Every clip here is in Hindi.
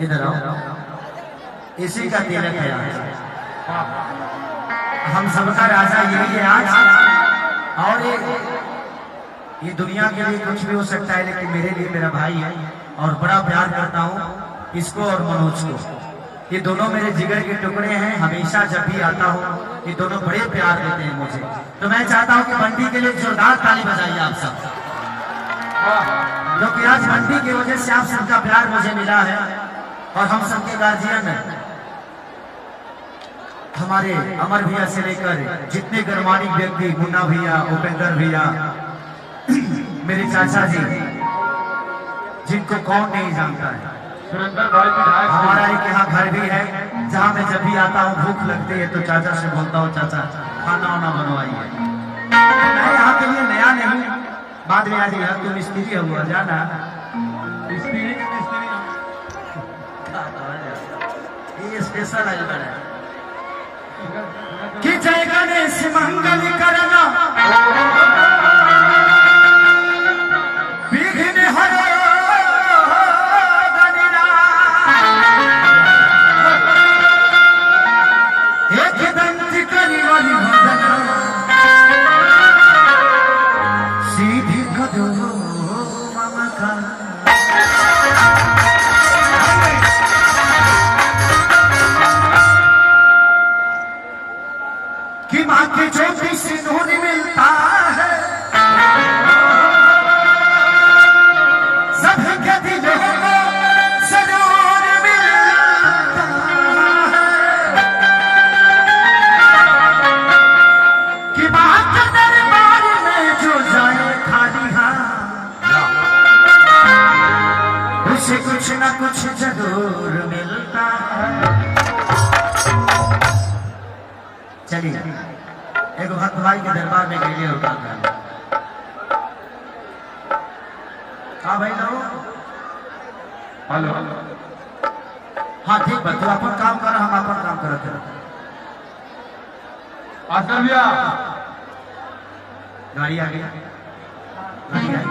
इधर आओ, इसी का तिलक है आज। हम सबका राजा यही है आज। और ये दुनिया के लिए कुछ भी हो सकता है, लेकिन मेरे लिए मेरा भाई है और बड़ा प्यार करता हूँ इसको और मनोज को। ये दोनों मेरे जिगर के टुकड़े हैं। हमेशा जब भी आता हूँ ये दोनों बड़े प्यार देते हैं मुझे। तो मैं चाहता हूँ कि बंटी के लिए जोरदार ताली बजाइए आप सब, क्योंकि आज बंटी की वजह से आप सबका प्यार मुझे मिला है। और हम सबके गार्जियन हैं, हमारे अमर भैया से लेकर जितने गर्मानी व्यक्ति, मुन्ना भैया, उपेंद्र भैया, मेरे चाचा जी जिनको कौन नहीं जानता है। हमारा एक यहाँ घर भी है जहाँ मैं जब भी आता हूँ भूख लगती है तो चाचा से बोलता हूँ चाचा खाना वाना बनवाइए। मैं यहाँ के लिए नया नहीं, बाद में आज यहाँ तुम मिस्त्री हुआ जाना ये स्पेशल है कि जय गणेश मंगल करना विघ्न हरो एकदंत करी वाली वंदना सीधी कदो ममका। कि माँ के ज्योति से नूर मिलता है सबके दिलों को सरूर मिलता है। कि माँ के दरबार में जो जाए खाली हाथ उसे कुछ न कुछ जरूर मिलता है। चलिए एक भक्त भाई के दरबार में गए होगा। हाँ भाई लो, हेलो, हाँ ठीक बा, तू अपन काम कर, हम अपन काम करते हैं। आजकल भैया गाड़ी आ गई, गाड़ी आ गई।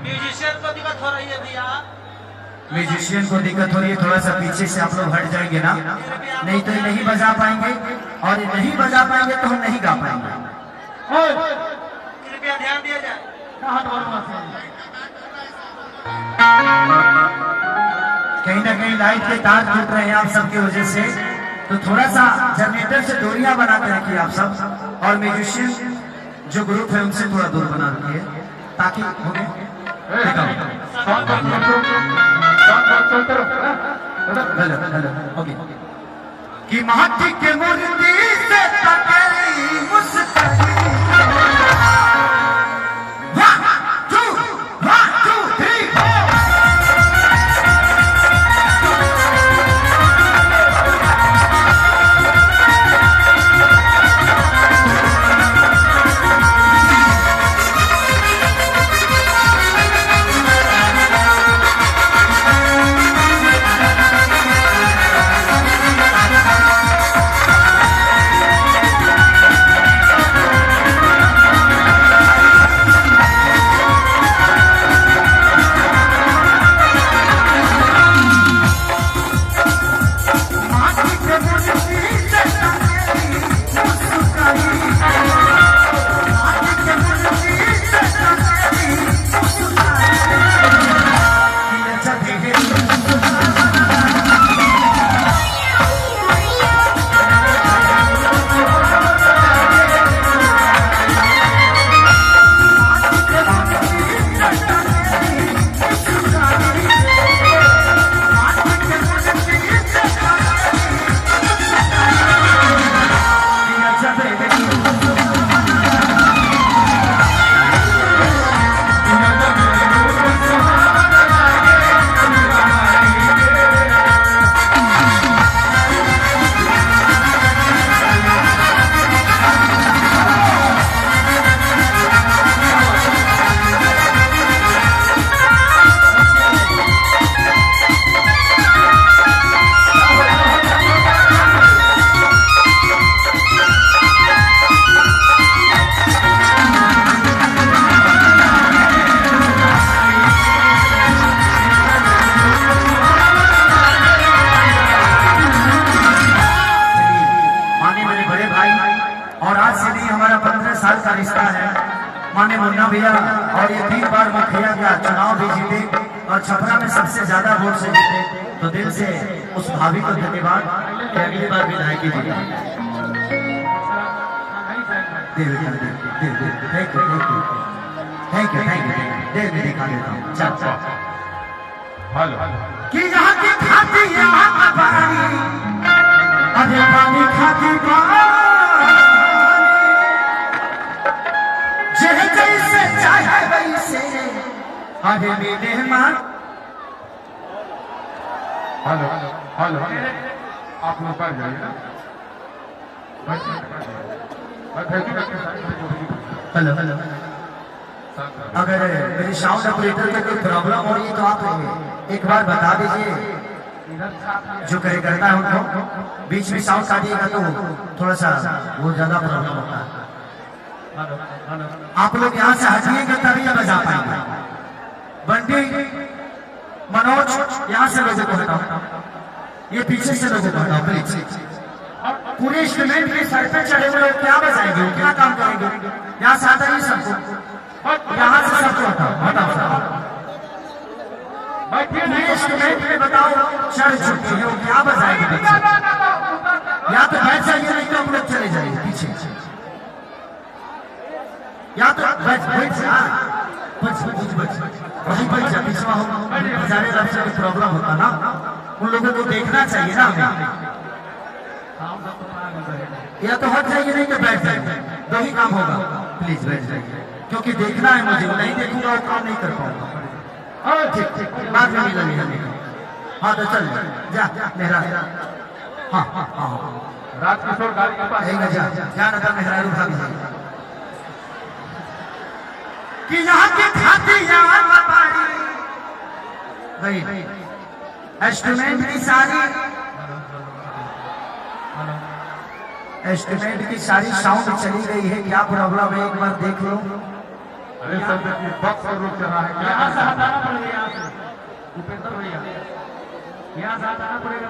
म्यूजिशियन को दिक्कत हो रही है भैया, म्यूजिशियन को दिक्कत हो रही है, थोड़ा सा पीछे से आप लोग हट जाएंगे ना, नहीं तो ये नहीं बजा पाएंगे और ये नहीं बजा पाएंगे तो हम नहीं गा पाएंगे। कृपया ध्यान दिया जाए। कहीं ना कहीं लाइट के तार टूट रहे हैं आप सबकी वजह से, तो थोड़ा सा जनरेटर से दूरियां बना के रखिए आप सब। और म्यूजिशियन जो ग्रुप है उनसे थोड़ा दूर बना रखिए ताकि हो गए। कि माटी के मूर्ति से तकली मुस्कुराई। और आज से नहीं हमारा 15 साल का रिश्ता है। माने मुन्ना भैया और ये 3 बार मुखिया का चुनाव भी जीते और छपरा में सबसे ज्यादा वोट से जीते। तो दिल से उस भाभी को धन्यवाद। अगली बार विधायक जी थैंक यू दिखा देता हूँ। चल हेलो कि यहाँ की खाती यहाँ पानी, अरे पानी खाती जैसे चाहे वैसे अरे मेरे मान। हेलो हेलो आप लोग कर जाइए ना। हेलो हेलो अगर मेरी साउंड ऑपरेटर को कोई प्रॉब्लम हो रही है तो आप एक बार बता दीजिए। जो कार्यकर्ता है उनको बीच में साउंड काटिएगा तो थोड़ा सा वो ज्यादा प्रॉब्लम होता है। आप लोग यहाँ से हटिएगा तभी बजा पाएंगे। बंटी मनोज यहाँ से लोगों को हटाओ, ये पीछे से लोगों को हटाओ प्लीज। पूरे इंस्ट्रूमेंट के सर पे चढ़े हुए लोग क्या बजाएंगे, क्या काम करेंगे? यहाँ से आता ही सबको, यहाँ से सबको हटाओ हटाओ। इंस्ट्रूमेंट में बताओ चढ़ चुके हैं वो क्या बजाएंगे पीछे? या तो बैठ जाइए नहीं तो हम लोग चले जाइए पीछे। या तो बैठ जा वही बैठ जा पीछे। हम बजाने रफ से प्रॉब्लम होता ना, उन लोगों को देखना चाहिए ना हमें। या तो हट जाइए नहीं तो बैठ जाइए, दो ही काम होगा। प्लीज बैठ जाइए क्योंकि देखना है मुझे, नहीं देखूंगा वो काम नहीं कर पाऊंगा। ठीक बाद में मिलेंगे। हाँ तो चल जा मेहरा। हाँ हाँ हाँ राजकिशोर गाड़ी के पास जा नगर मेहरा उठा दीजिए कि यहाँ की खाती यहाँ भाई इंस्ट्रूमेंट की सारी इंस्ट्रूमेंट की सारी साउंड चली गई है। क्या प्रॉब्लम है एक बार देख लो। अरे सर देखिए बक्स और रुक रहा है। यहाँ से हटाना पड़ेगा, यहाँ से उपेंद्र भैया यहाँ से हटाना पड़ेगा।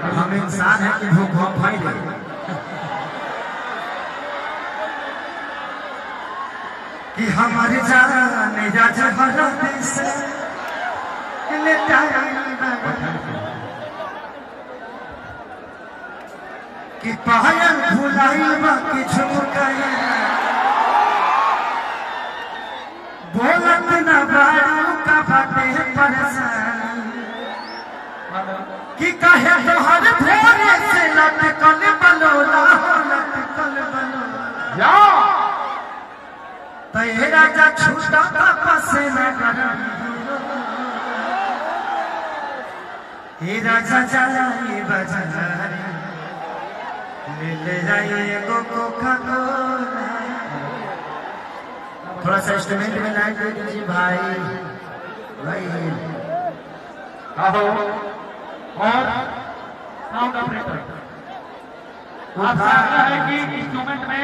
तो हम इंसान है कि भूख हम भाई ले कि हमारे जाने जा से कि पायल भुलाइल बाकी झुमकाया बोलत न बारू का बाटे परेशान कि कहे तो हर भोरे से लटकल बलोला हो लटकल बलोला तेरा जा छूटा पसे न करम तेरा जा जाई बजारी ले जाइए कोका कोला। थोड़ा सा इंस्ट्रूमेंट में लाइट दे दीजिए भाई भाई। और साउंड ऑपरेटर आप चाहते हैं कि इंस्ट्रूमेंट में